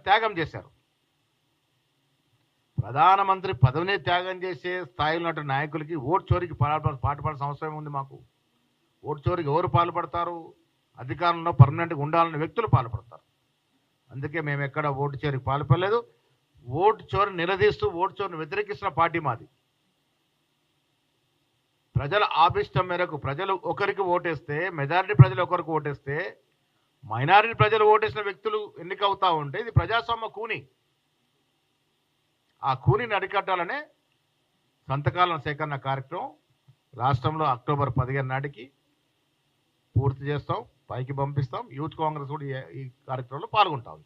త్యాగం చేశారు. ప్రధానమంత్రి పదవిని త్యాగం చేసే స్థాయిలో ఉన్నటువంటి నాయకులకి ఓటు చోరికి పాటుపడాల్సిన అవసరం ఉంది మాకు. ఓటు చోరికి ఎవరు పాల్పడతారు? అధికారంలో పర్మనెంట్గా ఉండాలన్న వ్యక్తులు పాల్పడతారు. అందుకే మేము ఎక్కడ ఓటు చోరికి పాల్పడలేదు. ఓటు చోరు నిలదీస్తూ ఓటు చోరుని వ్యతిరేకిస్తున్న పార్టీ మాది. ప్రజల ఆభిష్టం మేరకు ప్రజలు ఒకరికి ఓటేస్తే, మెజారిటీ ప్రజలు ఒకరికి ఓటేస్తే, మైనారిటీ ప్రజలు ఓటేసిన వ్యక్తులు ఎన్నికవుతా ఉంటే ఇది ప్రజాస్వామ్య కూని. ఆ కూనిని అరికట్టాలనే సంతకాల సేకరణ కార్యక్రమం రాష్ట్రంలో అక్టోబర్ 15 నాటికి పూర్తి చేస్తాం, పైకి పంపిస్తాం. యూత్ కాంగ్రెస్ కూడా ఈ కార్యక్రమంలో పాల్గొంటాం.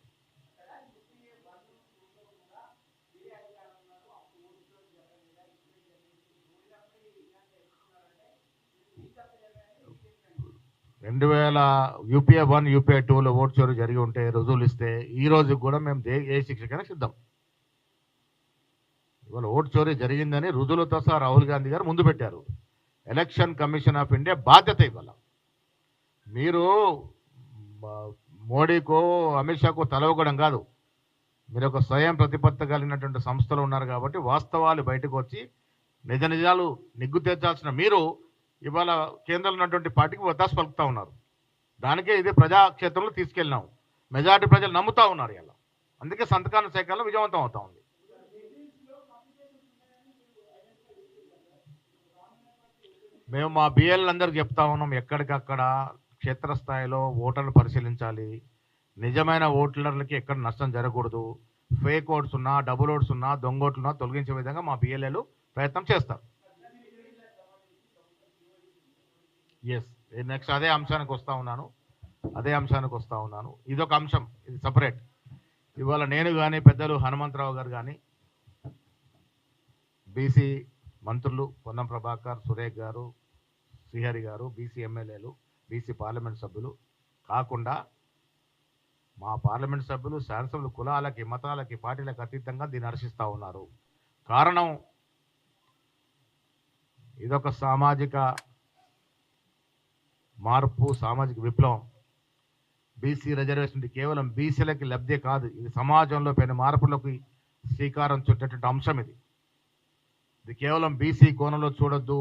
యూపీఏ 1 యూపీఏ 2లో ఓటు చోరీ జరిగి ఉంటే రుజువులు ఇస్తే ఈ రోజు కూడా మేము ఏ శిక్షకైనా సిద్ధం. ఇవాళ ఓటు చోరీ జరిగిందని రుజువులతో సహా రాహుల్ గాంధీ గారు ముందు పెట్టారు. ఎలక్షన్ కమిషన్ ఆఫ్ ఇండియా బాధ్యత ఇవ్వాల. మీరు మోడీకో అమిత్ షాకో తలవగడం కాదు. మీరు ఒక స్వయం ప్రతిపత్తి కలిగినటువంటి సంస్థలు ఉన్నారు కాబట్టి వాస్తవాలు బయటకు వచ్చి నిజ నిజాలు నిగ్గు తీర్చాల్సిన మీరు ఇవాళ కేంద్రంలో ఉన్నటువంటి పార్టీకి వత్తాసు పలుకుతూ ఉన్నారు. దానికే ఇది ప్రజాక్షేత్రంలో తీసుకెళ్ళినాం. మెజారిటీ ప్రజలు నమ్ముతూ ఉన్నారు. ఇలా అందుకే సంతకాల సేకరణలో విజయవంతం అవుతా ఉంది. మేము మా బిఎల్ అందరికి చెప్తా ఉన్నాం, ఎక్కడికక్కడ క్షేత్రస్థాయిలో ఓటర్లు పరిశీలించాలి. నిజమైన ఓటర్లకి ఎక్కడ నష్టం జరగకూడదు. ఫేక్ ఓట్స్ ఉన్నా, డబుల్ ఓట్స్ ఉన్నా, దొంగ ఓట్లున్నా తొలగించే విధంగా మా బిఎల్ఏలు ప్రయత్నం చేస్తారు. ఎస్, నెక్స్ట్ అదే అంశానికి వస్తూ ఉన్నాను. ఇదొక అంశం, ఇది సపరేట్. ఇవాళ నేను కానీ పెద్దలు హనుమంతరావు గారు కానీ, బీసీ మంత్రులు పొన్నం ప్రభాకర్, సురేఖ్ గారు, శ్రీహరి గారు, బీసీ ఎమ్మెల్యేలు, బీసీ పార్లమెంట్ సభ్యులు కాకుండా మా పార్లమెంట్ సభ్యులు, శాసనసభ్యులు కులాలకి, మతాలకి, పార్టీలకు అతీతంగా దీన్ని హర్షిస్తూ ఉన్నారు. కారణం ఇదొక సామాజిక మార్పు, సామాజిక విప్లవం. బీసీ రిజర్వేషన్ కేవలం బీసీలకి లబ్ధే కాదు, ఇది సమాజంలో పెను మార్పులకు శ్రీకారం చుట్టేటువంటి అంశం. ఇది కేవలం బీసీ కోణంలో చూడొద్దు.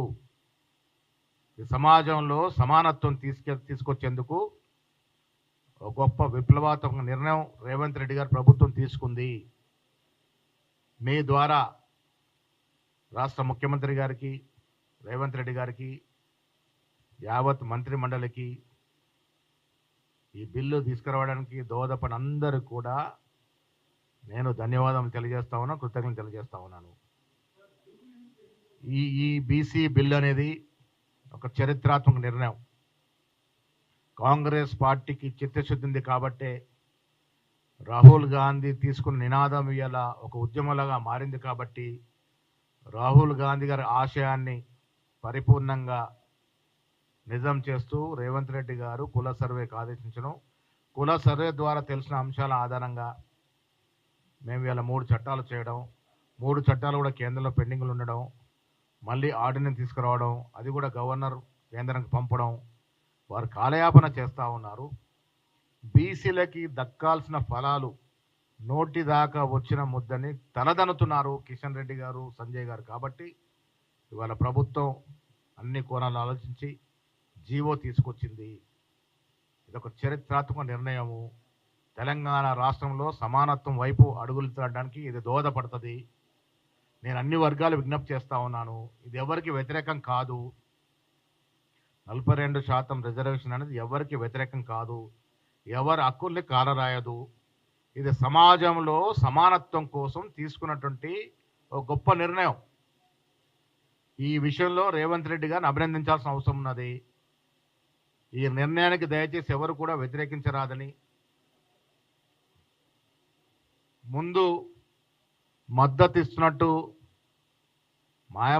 ఈ సమాజంలో సమానత్వం తీసుకొచ్చేందుకు ఒక గొప్ప విప్లవాత్మక నిర్ణయం రేవంత్ రెడ్డి గారు ప్రభుత్వం తీసుకుంది. మీ ద్వారా రాష్ట్ర ముఖ్యమంత్రి గారికి, రేవంత్ రెడ్డి గారికి, యావత్ మంత్రి మండలికి ఈ బిల్లు తీసుకురావడానికి దోహదపడిన అందరూ కూడా నేను ధన్యవాదాలు తెలియజేస్తా ఉన్నాను, కృతజ్ఞతలు తెలియజేస్తా ఉన్నాను. ఈ బీసీ బిల్లు అనేది ఒక చరిత్రాత్మక నిర్ణయం. కాంగ్రెస్ పార్టీకి చిత్తశుద్ధి ఉంది కాబట్టే రాహుల్ గాంధీ తీసుకున్న నినాదం ఇవాళ ఒక ఉద్యమంలాగా మారింది. కాబట్టి రాహుల్ గాంధీ గారి ఆశయాన్ని పరిపూర్ణంగా నిజం చేస్తూ రేవంత్ రెడ్డి గారు కుల సర్వేకి ఆదేశించడం, కుల సర్వే ద్వారా తెలిసిన అంశాల ఆధారంగా మేము ఇలా 3 చట్టాలు చేయడం, 3 చట్టాలు కూడా కేంద్రంలో పెండింగ్లు ఉండడం, మళ్ళీ ఆర్డినెన్స్ తీసుకురావడం, అది కూడా గవర్నర్ కేంద్రానికి పంపడం, వారు కాలయాపన చేస్తూ ఉన్నారు. బీసీలకి దక్కాల్సిన ఫలాలు నోటి దాకా వచ్చిన ముద్దని తలదనుతున్నారు కిషన్ రెడ్డి గారు, సంజయ్ గారు. కాబట్టి ఇవాళ ప్రభుత్వం అన్ని కోణాలు ఆలోచించి జీవో తీసుకొచ్చింది. ఇదొక చరిత్రాత్మక నిర్ణయము. తెలంగాణ రాష్ట్రంలో సమానత్వం వైపు అడుగులు తీయడానికి ఇది దోహదపడుతుంది. నేను అన్ని వర్గాలు విజ్ఞప్తి చేస్తూ ఉన్నాను, ఇది ఎవరికి వ్యతిరేకం కాదు. 42% రిజర్వేషన్ అనేది ఎవరికి వ్యతిరేకం కాదు, ఎవరి హక్కుల్ని కాలరాయదు. ఇది సమాజంలో సమానత్వం కోసం తీసుకున్నటువంటి ఒక గొప్ప నిర్ణయం. ఈ విషయంలో రేవంత్ రెడ్డి గారిని అభినందించాల్సిన అవసరం ఉన్నది. ఈ నిర్ణయానికి దయచేసి ఎవరు కూడా వ్యతిరేకించరాదని, ముందు మద్దతు ఇస్తున్నట్టు మాయమా